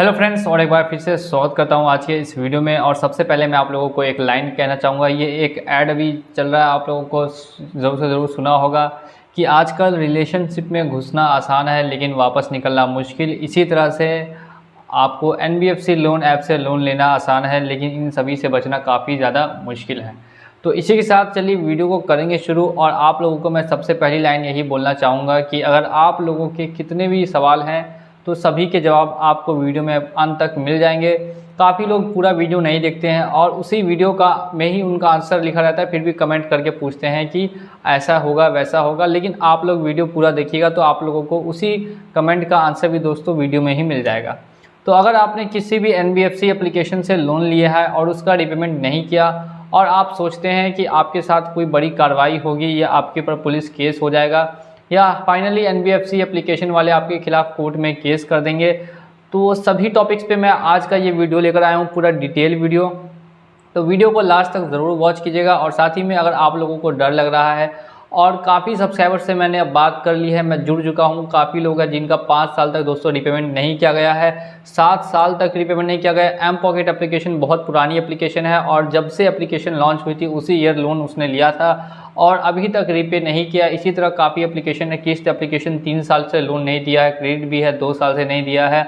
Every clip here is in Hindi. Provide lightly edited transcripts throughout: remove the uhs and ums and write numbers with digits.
हेलो फ्रेंड्स, और एक बार फिर से स्वागत करता हूं आज के इस वीडियो में। और सबसे पहले मैं आप लोगों को एक लाइन कहना चाहूँगा। ये एक ऐड अभी चल रहा है, आप लोगों को ज़रूर से ज़रूर सुना होगा कि आजकल रिलेशनशिप में घुसना आसान है लेकिन वापस निकलना मुश्किल। इसी तरह से आपको NBFC लोन ऐप से लोन लेना आसान है लेकिन इन सभी से बचना काफ़ी ज़्यादा मुश्किल है। तो इसी के साथ चलिए वीडियो को करेंगे शुरू। और आप लोगों को मैं सबसे पहली लाइन यही बोलना चाहूँगा कि अगर आप लोगों के कितने भी सवाल हैं तो सभी के जवाब आपको वीडियो में अंत तक मिल जाएंगे। काफ़ी लोग पूरा वीडियो नहीं देखते हैं और उसी वीडियो का में ही उनका आंसर लिखा रहता है, फिर भी कमेंट करके पूछते हैं कि ऐसा होगा वैसा होगा। लेकिन आप लोग वीडियो पूरा देखिएगा तो आप लोगों को उसी कमेंट का आंसर भी दोस्तों वीडियो में ही मिल जाएगा। तो अगर आपने किसी भी NBFC एप्लीकेशन से लोन लिया है और उसका रिपेमेंट नहीं किया और आप सोचते हैं कि आपके साथ कोई बड़ी कार्रवाई होगी या आपके ऊपर पुलिस केस हो जाएगा या फाइनली NBFC एप्लीकेशन वाले आपके खिलाफ कोर्ट में केस कर देंगे, तो सभी टॉपिक्स पे मैं आज का ये वीडियो लेकर आया हूँ, पूरा डिटेल वीडियो। तो वीडियो को लास्ट तक ज़रूर वॉच कीजिएगा। और साथ ही में अगर आप लोगों को डर लग रहा है और काफ़ी सब्सक्राइबर से मैंने अब बात कर ली है, मैं जुड़ चुका हूँ, काफ़ी लोग हैं जिनका 5 साल तक दोस्तों रिपेमेंट नहीं किया गया है, 7 साल तक रिपेमेंट नहीं किया गया। एम पॉकेट एप्लीकेशन बहुत पुरानी एप्लीकेशन है और जब से एप्लीकेशन लॉन्च हुई थी उसी ईयर लोन उसने लिया था और अभी तक रीपे नहीं किया। इसी तरह काफ़ी एप्लीकेशन है, किस्त एप्लीकेशन 3 साल से लोन नहीं दिया है, क्रेडिट भी है 2 साल से नहीं दिया है।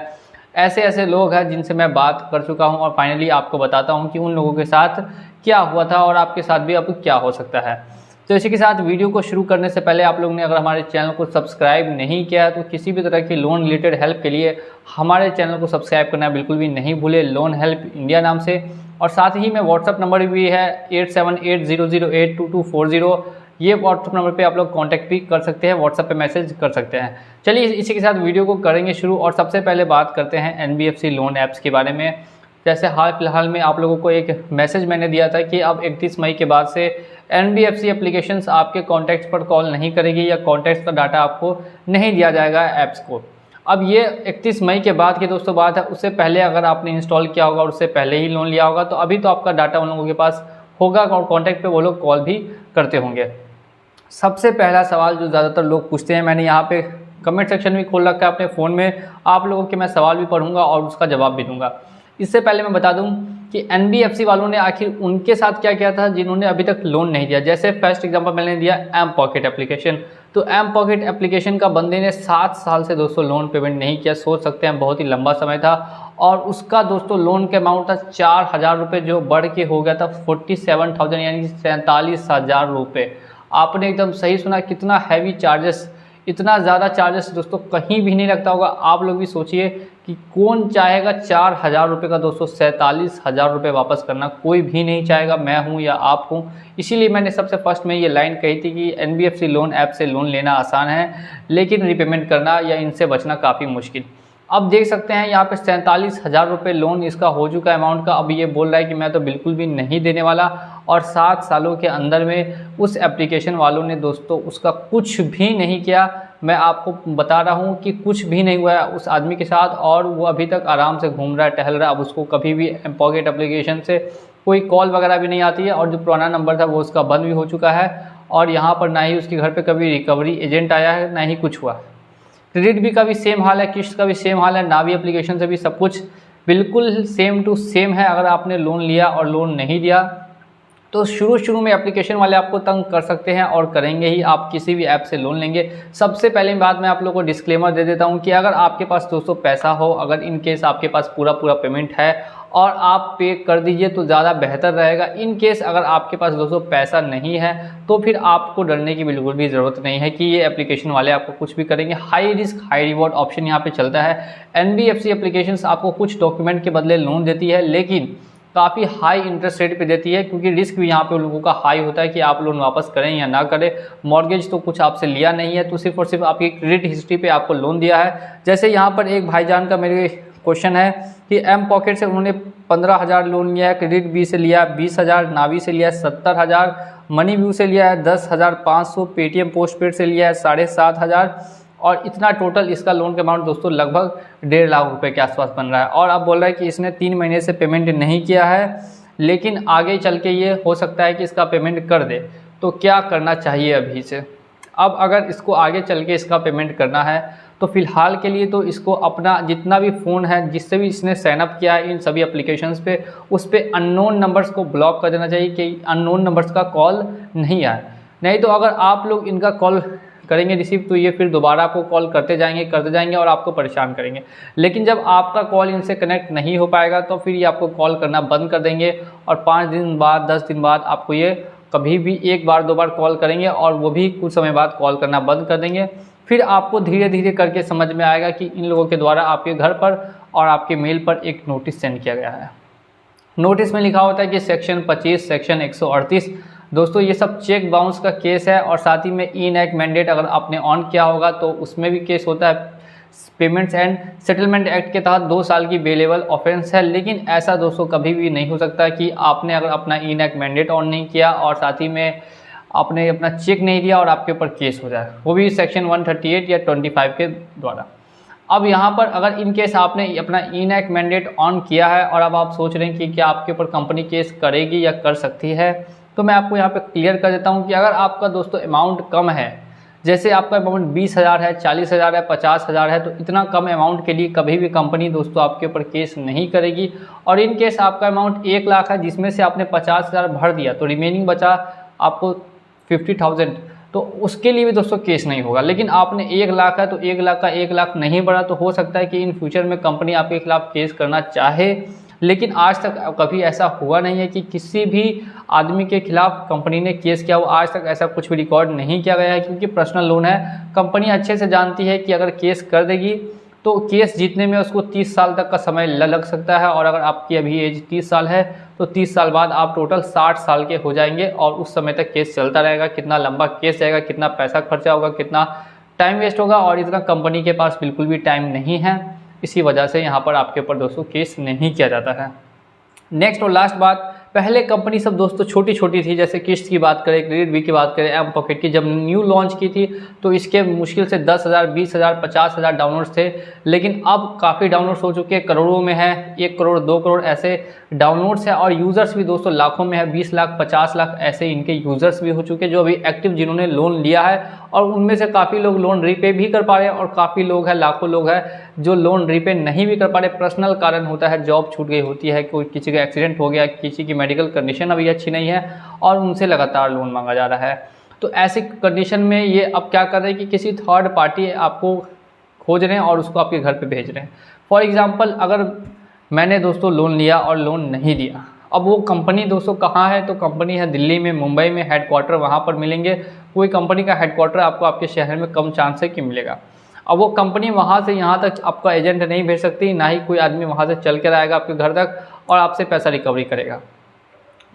ऐसे लोग हैं जिनसे मैं बात कर चुका हूं और फाइनली आपको बताता हूं कि उन लोगों के साथ क्या हुआ था और आपके साथ भी अब क्या हो सकता है। तो इसी के साथ वीडियो को शुरू करने से पहले आप लोगों ने अगर हमारे चैनल को सब्सक्राइब नहीं किया है तो किसी भी तरह की लोन रिलेटेड हेल्प के लिए हमारे चैनल को सब्सक्राइब करना बिल्कुल भी नहीं भूले, लोन हेल्प इंडिया नाम से। और साथ ही में व्हाट्सअप नंबर भी है 8780082240। ये व्हाट्सअप नंबर पे आप लोग कांटेक्ट भी कर सकते हैं, व्हाट्सअप पे मैसेज कर सकते हैं। चलिए इसी के साथ वीडियो को करेंगे शुरू। और सबसे पहले बात करते हैं NBFC लोन ऐप्स के बारे में। जैसे हाल फिलहाल में आप लोगों को एक मैसेज मैंने दिया था कि अब 31 मई के बाद से NBFC एप्लीकेशंस आपके कॉन्टैक्ट्स पर कॉल नहीं करेगी या कॉन्टैक्ट्स का डाटा आपको नहीं दिया जाएगा ऐप्स को। अब ये 31 मई के बाद की दोस्तों बात है, उससे पहले अगर आपने इंस्टॉल किया होगा और उससे पहले ही लोन लिया होगा तो अभी तो आपका डाटा उन लोगों के पास होगा और कॉन्टैक्ट पे वो लोग कॉल भी करते होंगे। सबसे पहला सवाल जो ज़्यादातर लोग पूछते हैं, मैंने यहाँ पे कमेंट सेक्शन भी खोल रखा है अपने फ़ोन में, आप लोगों के मैं सवाल भी पढ़ूंगा और उसका जवाब भी दूंगा। इससे पहले मैं बता दूं कि NBFC वालों ने आखिर उनके साथ क्या किया था जिन्होंने अभी तक लोन नहीं दिया। जैसे फर्स्ट एग्जांपल मैंने दिया एम पॉकेट एप्लीकेशन। तो एम पॉकेट एप्लीकेशन का बंदे ने 7 साल से दोस्तों लोन पेमेंट नहीं किया, सोच सकते हैं बहुत ही लंबा समय था। और उसका दोस्तों लोन का अमाउंट था 4,000 रुपये, जो बढ़ के हो गया था 47,000 यानी 47,000 रुपये। आपने एकदम सही सुना, कितना हैवी चार्जेस, इतना ज़्यादा चार्जेस दोस्तों कहीं भी नहीं लगता होगा। आप लोग भी सोचिए कि कौन चाहेगा 4,000 रुपये का दोस्तों 47,000 रुपये वापस करना, कोई भी नहीं चाहेगा, मैं हूँ या आप हूँ। इसीलिए मैंने सबसे फर्स्ट में ये लाइन कही थी कि NBFC लोन ऐप से लोन लेना आसान है लेकिन रिपेमेंट करना या इनसे बचना काफ़ी मुश्किल। अब देख सकते हैं यहाँ पे 47,000 रुपये लोन इसका हो चुका है अमाउंट का। अब ये बोल रहा है कि मैं तो बिल्कुल भी नहीं देने वाला। और 7 सालों के अंदर में उस एप्लीकेशन वालों ने दोस्तों उसका कुछ भी नहीं किया। मैं आपको बता रहा हूँ कि कुछ भी नहीं हुआ है उस आदमी के साथ और वो अभी तक आराम से घूम रहा है, टहल रहा है। अब उसको कभी भी पॉकेट एप्लीकेशन से कोई कॉल वगैरह भी नहीं आती है और जो पुराना नंबर था वो उसका बंद भी हो चुका है। और यहाँ पर ना ही उसके घर पर कभी रिकवरी एजेंट आया है, ना ही कुछ हुआ। क्रेडिट भी का भी सेम हाल है, किस्त का भी सेम हाल है, नावी एप्लीकेशन से भी सब कुछ बिल्कुल सेम टू सेम है। अगर आपने लोन लिया और लोन नहीं दिया तो शुरू में एप्लीकेशन वाले आपको तंग कर सकते हैं और करेंगे ही। आप किसी भी ऐप से लोन लेंगे, सबसे पहले बात मैं आप लोगों को डिस्क्लेमर दे देता हूं कि अगर आपके पास दोस्तों पैसा हो, अगर इन केस आपके पास पूरा पेमेंट है और आप पे कर दीजिए तो ज़्यादा बेहतर रहेगा। इन केस अगर आपके पास दोस्तों पैसा नहीं है तो फिर आपको डरने की बिल्कुल भी ज़रूरत नहीं है कि ये एप्लीकेशन वाले आपको कुछ भी करेंगे। High risk high reward option यहाँ पे चलता है। NBFC एप्लीकेशंस आपको कुछ डॉक्यूमेंट के बदले लोन देती है लेकिन काफ़ी हाई इंटरेस्ट रेट पे देती है, क्योंकि रिस्क भी यहाँ पे लोगों का हाई होता है कि आप लोन वापस करें या ना करें। मॉर्गेज तो कुछ आपसे लिया नहीं है, तो सिर्फ और सिर्फ आपकी क्रेडिट हिस्ट्री पे आपको लोन दिया है। जैसे यहाँ पर एक भाईजान का मेरे क्वेश्चन है कि एम पॉकेट से उन्होंने 15,000 लोन लिया है, क्रेडिट बी से लिया 20,000, नावी से लिया 70,000, मनी व्यू से लिया है 10,500, पेटीएम पोस्ट पेड से लिया है 7,500 और इतना टोटल इसका लोन का अमाउंट दोस्तों लगभग 1.5 लाख रुपए के आसपास बन रहा है। और अब बोल रहा है कि इसने 3 महीने से पेमेंट नहीं किया है लेकिन आगे चल के ये हो सकता है कि इसका पेमेंट कर दे। तो क्या करना चाहिए अभी से? अब अगर इसको आगे चल के इसका पेमेंट करना है तो फिलहाल के लिए तो इसको अपना जितना भी फ़ोन है जिससे भी इसने साइनअप किया है इन सभी एप्लीकेशंस पे, उस पर अननोन नंबर्स को ब्लॉक कर देना चाहिए कि अननोन नंबर्स का कॉल नहीं आए। नहीं तो अगर आप लोग इनका कॉल करेंगे रिसीव तो ये फिर दोबारा आपको कॉल करते जाएंगे और आपको परेशान करेंगे। लेकिन जब आपका कॉल इनसे कनेक्ट नहीं हो पाएगा तो फिर ये आपको कॉल करना बंद कर देंगे और 5 दिन बाद 10 दिन बाद आपको ये कभी भी 1 बार 2 बार कॉल करेंगे और वो भी कुछ समय बाद कॉल करना बंद कर देंगे। फिर आपको धीरे धीरे करके समझ में आएगा कि इन लोगों के द्वारा आपके घर पर और आपके मेल पर एक नोटिस सेंड किया गया है। नोटिस में लिखा होता है कि सेक्शन 25 सेक्शन 138 दोस्तों ये सब चेक बाउंस का केस है और साथ ही में ई-नैक मैंडेट अगर आपने ऑन किया होगा तो उसमें भी केस होता है। पेमेंट्स एंड सेटलमेंट एक्ट के तहत 2 साल की बेलेबल ऑफेंस है। लेकिन ऐसा दोस्तों कभी भी नहीं हो सकता कि आपने अगर अपना ई-नैक मैंडेट ऑन नहीं किया और साथ ही में आपने अपना चेक नहीं दिया और आपके ऊपर केस हो जाए, वो भी सेक्शन 138 या 25 के द्वारा। अब यहाँ पर अगर इन केस आपने अपना ई-नैक मैंडेट ऑन किया है और अब आप सोच रहे हैं कि क्या आपके ऊपर कंपनी केस करेगी या कर सकती है, तो मैं आपको यहाँ पे क्लियर कर देता हूँ कि अगर आपका दोस्तों अमाउंट कम है, जैसे आपका अमाउंट 20,000 है, 40,000 है, 50,000 है, तो इतना कम अमाउंट के लिए कभी भी कंपनी दोस्तों आपके ऊपर केस नहीं करेगी। और इन केस आपका अमाउंट 1 लाख है जिसमें से आपने 50,000 भर दिया तो रिमेनिंग बचा आपको 50,000, तो उसके लिए भी दोस्तों केस नहीं होगा। लेकिन आपने 1 लाख है तो 1 लाख का 1 लाख नहीं बढ़ा तो हो सकता है कि इन फ्यूचर में कंपनी आपके खिलाफ केस करना चाहे। लेकिन आज तक कभी ऐसा हुआ नहीं है कि किसी भी आदमी के खिलाफ कंपनी ने केस किया हो। आज तक ऐसा कुछ भी रिकॉर्ड नहीं किया गया है क्योंकि पर्सनल लोन है। कंपनी अच्छे से जानती है कि अगर केस कर देगी तो केस जीतने में उसको 30 साल तक का समय लग सकता है और अगर आपकी अभी एज 30 साल है तो 30 साल बाद आप टोटल 60 साल के हो जाएंगे और उस समय तक केस चलता रहेगा। कितना लंबा केस जाएगा, कितना पैसा खर्चा होगा, कितना टाइम वेस्ट होगा, और इतना कंपनी के पास बिल्कुल भी टाइम नहीं है। इसी वजह से यहाँ पर आपके ऊपर दोस्तों केस नहीं किया जाता है। नेक्स्ट और लास्ट बात, पहले कंपनी सब दोस्तों छोटी छोटी थी, जैसे किस्त की बात करें, क्रेडिट बी की बात करें, एम पॉकेट की, जब न्यू लॉन्च की थी तो इसके मुश्किल से 10,000, 20,000, 50,000 डाउनलोड्स थे। लेकिन अब काफ़ी डाउनलोड्स हो चुके हैं, करोड़ों में है, 1 करोड़ 2 करोड़ ऐसे डाउनलोड्स है और यूज़र्स भी दोस्तों लाखों में है, 20 लाख 50 लाख ऐसे इनके यूज़र्स भी हो चुके हैं जो अभी एक्टिव जिन्होंने लोन लिया है। और उनमें से काफ़ी लोग लोन रीपे भी कर पा रहे हैं और काफ़ी लोग हैं, लाखों लोग हैं जो लोन रीपे नहीं भी कर पा रहे। पर्सनल कारण होता है, जॉब छूट गई होती है, कोई किसी का एक्सीडेंट हो गया, किसी की मेडिकल कंडीशन अभी अच्छी नहीं है और उनसे लगातार लोन मांगा जा रहा है। तो ऐसी कंडीशन में ये अब क्या कर रहे हैं कि किसी थर्ड पार्टी आपको खोज रहे हैं और उसको आपके घर पे भेज रहे हैं। फॉर एग्जांपल, अगर मैंने दोस्तों लोन लिया और लोन नहीं दिया, अब वो कंपनी दोस्तों कहाँ है, तो कंपनी है दिल्ली में, मुंबई में, हेडक्वार्टर वहाँ पर मिलेंगे। कोई कंपनी का हेडक्वार्टर आपको आपके शहर में कम चांस है कि मिलेगा। अब वो कंपनी वहाँ से यहाँ तक आपका एजेंट नहीं भेज सकती, ना ही कोई आदमी वहाँ से चल कर आएगा आपके घर तक और आपसे पैसा रिकवरी करेगा।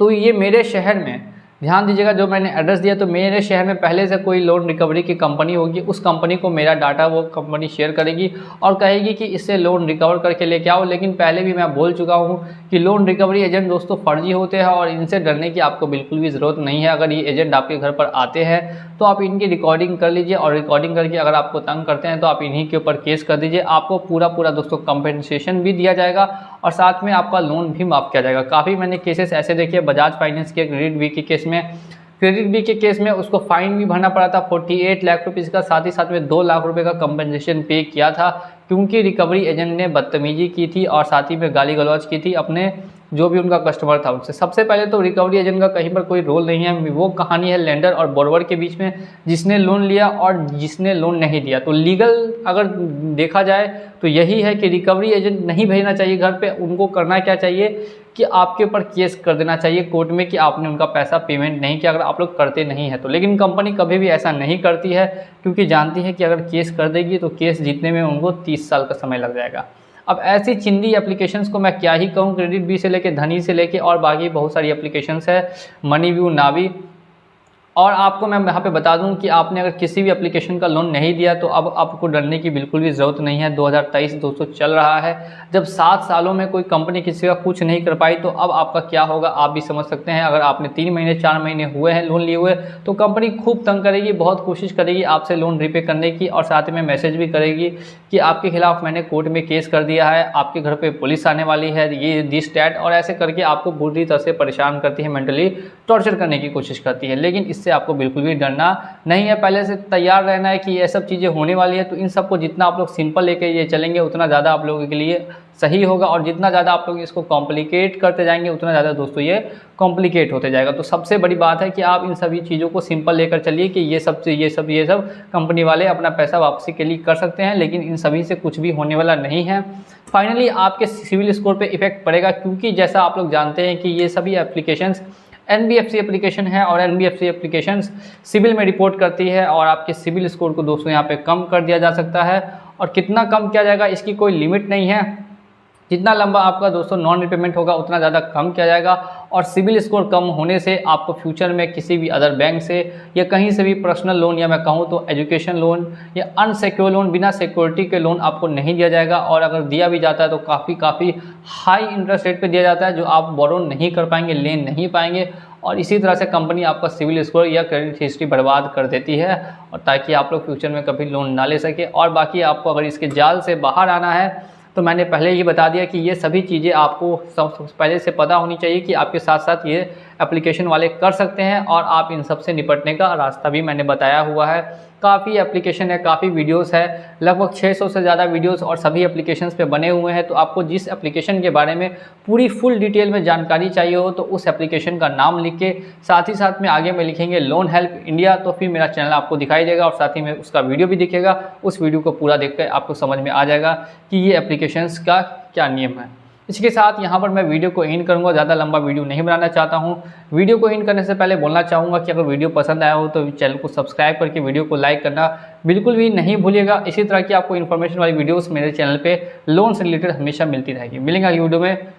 तो ये मेरे शहर में ध्यान दीजिएगा, जो मैंने एड्रेस दिया, तो मेरे शहर में पहले से कोई लोन रिकवरी की कंपनी होगी, उस कंपनी को मेरा डाटा वो कंपनी शेयर करेगी और कहेगी कि इससे लोन रिकवर करके लेके आओ। लेकिन पहले भी मैं बोल चुका हूँ कि लोन रिकवरी एजेंट दोस्तों फर्जी होते हैं और इनसे डरने की आपको बिल्कुल भी ज़रूरत नहीं है। अगर ये एजेंट आपके घर पर आते हैं तो आप इनकी रिकॉर्डिंग कर लीजिए और रिकॉर्डिंग करके अगर आपको तंग करते हैं तो आप इन्हीं के ऊपर केस कर दीजिए। आपको पूरा दोस्तों कंपेंसेशन भी दिया जाएगा और साथ में आपका लोन भी माफ़ किया जाएगा। काफ़ी मैंने केसेस ऐसे देखे, बजाज फाइनेंस के क्रेडिट बी के केस में, क्रेडिट बी के केस में उसको फाइन भी भरना पड़ा था 48 लाख रुपीज़ का, साथ ही साथ में 2 लाख रुपए का कंपनसेशन पे किया था क्योंकि रिकवरी एजेंट ने बदतमीजी की थी और साथ ही में गाली गलौज की थी अपने जो भी उनका कस्टमर था उनसे। सबसे पहले तो रिकवरी एजेंट का कहीं पर कोई रोल नहीं है, वो कहानी है लेंडर और बोरोवर के बीच में, जिसने लोन लिया और जिसने लोन नहीं दिया। तो लीगल अगर देखा जाए तो यही है कि रिकवरी एजेंट नहीं भेजना चाहिए घर पे। उनको करना क्या चाहिए कि आपके ऊपर केस कर देना चाहिए कोर्ट में कि आपने उनका पैसा पेमेंट नहीं किया, अगर आप लोग करते नहीं है तो। लेकिन कंपनी कभी भी ऐसा नहीं करती है क्योंकि जानती है कि अगर केस कर देगी तो केस जीतने में उनको 30 साल का समय लग जाएगा। अब ऐसी चिंदी एप्लीकेशंस को मैं क्या ही कहूँ, क्रेडिट बी से लेके, धनी से लेके और बाकी बहुत सारी एप्लीकेशंस है, मनी व्यू, नावी। और आपको मैं यहाँ पे बता दूं कि आपने अगर किसी भी एप्लीकेशन का लोन नहीं दिया तो अब आपको डरने की बिल्कुल भी ज़रूरत नहीं है। 2023 दोस्तों चल रहा है, जब 7 सालों में कोई कंपनी किसी का कुछ नहीं कर पाई तो अब आपका क्या होगा आप भी समझ सकते हैं। अगर आपने 3 महीने 4 महीने हुए हैं लोन लिए हुए तो कंपनी खूब तंग करेगी, बहुत कोशिश करेगी आपसे लोन रीपे करने की और साथ में मैसेज भी करेगी कि आपके खिलाफ मैंने कोर्ट में केस कर दिया है, आपके घर पर पुलिस आने वाली है, ये दिस डैट, और ऐसे करके आपको बुरी तरह से परेशान करती है, मेंटली टॉर्चर करने की कोशिश करती है। लेकिन इससे इससे आपको बिल्कुल भी डरना नहीं है। पहले से तैयार रहना है कि ये सब चीज़ें होने वाली है, तो इन सबको जितना आप लोग सिंपल लेके ये चलेंगे उतना ज़्यादा आप लोगों के लिए सही होगा, और जितना ज़्यादा आप लोग इसको कॉम्प्लिकेट करते जाएंगे उतना ज़्यादा दोस्तों ये कॉम्प्लिकेट होते जाएगा। तो सबसे बड़ी बात है कि आप इन सभी चीज़ों को सिंपल लेकर चलिए कि ये सब कंपनी वाले अपना पैसा वापसी के लिए कर सकते हैं, लेकिन इन सभी से कुछ भी होने वाला नहीं है। फाइनली आपके सिविल स्कोर पे इफेक्ट पड़ेगा, क्योंकि जैसा आप लोग जानते हैं कि ये सभी एप्लीकेशंस NBFC एप्लीकेशन है, और NBFC एप्लीकेशंस सिविल में रिपोर्ट करती है, और आपके सिविल स्कोर को दोस्तों यहाँ पे कम कर दिया जा सकता है। और कितना कम किया जाएगा इसकी कोई लिमिट नहीं है, जितना लंबा आपका दोस्तों नॉन रिपेमेंट होगा उतना ज़्यादा कम किया जाएगा। और सिविल स्कोर कम होने से आपको फ्यूचर में किसी भी अदर बैंक से या कहीं से भी पर्सनल लोन, या मैं कहूँ तो एजुकेशन लोन या अनसिक्योर लोन, बिना सिक्योरिटी के लोन आपको नहीं दिया जाएगा, और अगर दिया भी जाता है तो काफ़ी हाई इंटरेस्ट रेट पे दिया जाता है, जो आप बोरो नहीं कर पाएंगे, ले नहीं पाएंगे। और इसी तरह से कंपनी आपका सिविल स्कोर या क्रेडिट हिस्ट्री बर्बाद कर देती है, और ताकि आप लोग फ्यूचर में कभी लोन ना ले सके। और बाकी आपको अगर इसके जाल से बाहर आना है तो मैंने पहले ही बता दिया कि ये सभी चीज़ें आपको पहले से पता होनी चाहिए कि आपके साथ साथ ये एप्लीकेशन वाले कर सकते हैं, और आप इन सब से निपटने का रास्ता भी मैंने बताया हुआ है। काफ़ी एप्लीकेशन है, काफ़ी वीडियोस है, लगभग 600 से ज़्यादा वीडियोस और सभी एप्लीकेशंस पे बने हुए हैं। तो आपको जिस एप्लीकेशन के बारे में पूरी फुल डिटेल में जानकारी चाहिए हो तो उस एप्लीकेशन का नाम लिख के साथ ही साथ में आगे में लिखेंगे लोन हेल्प इंडिया, तो फिर मेरा चैनल आपको दिखाई देगा, और साथ ही में उसका वीडियो भी दिखेगा। उस वीडियो को पूरा देख कर आपको समझ में आ जाएगा कि ये एप्लीकेशंस का क्या नियम है। इसके साथ यहाँ पर मैं वीडियो को एंड करूँगा, ज़्यादा लंबा वीडियो नहीं बनाना चाहता हूँ। वीडियो को एंड करने से पहले बोलना चाहूँगा कि अगर वीडियो पसंद आया हो तो चैनल को सब्सक्राइब करके वीडियो को लाइक करना बिल्कुल भी नहीं भूलिएगा। इसी तरह की आपको इन्फॉर्मेशन वाली वीडियोस मेरे चैनल पे लोन से रिलेटेड हमेशा मिलती रहेगी। मिलेंगे अगली वीडियो में।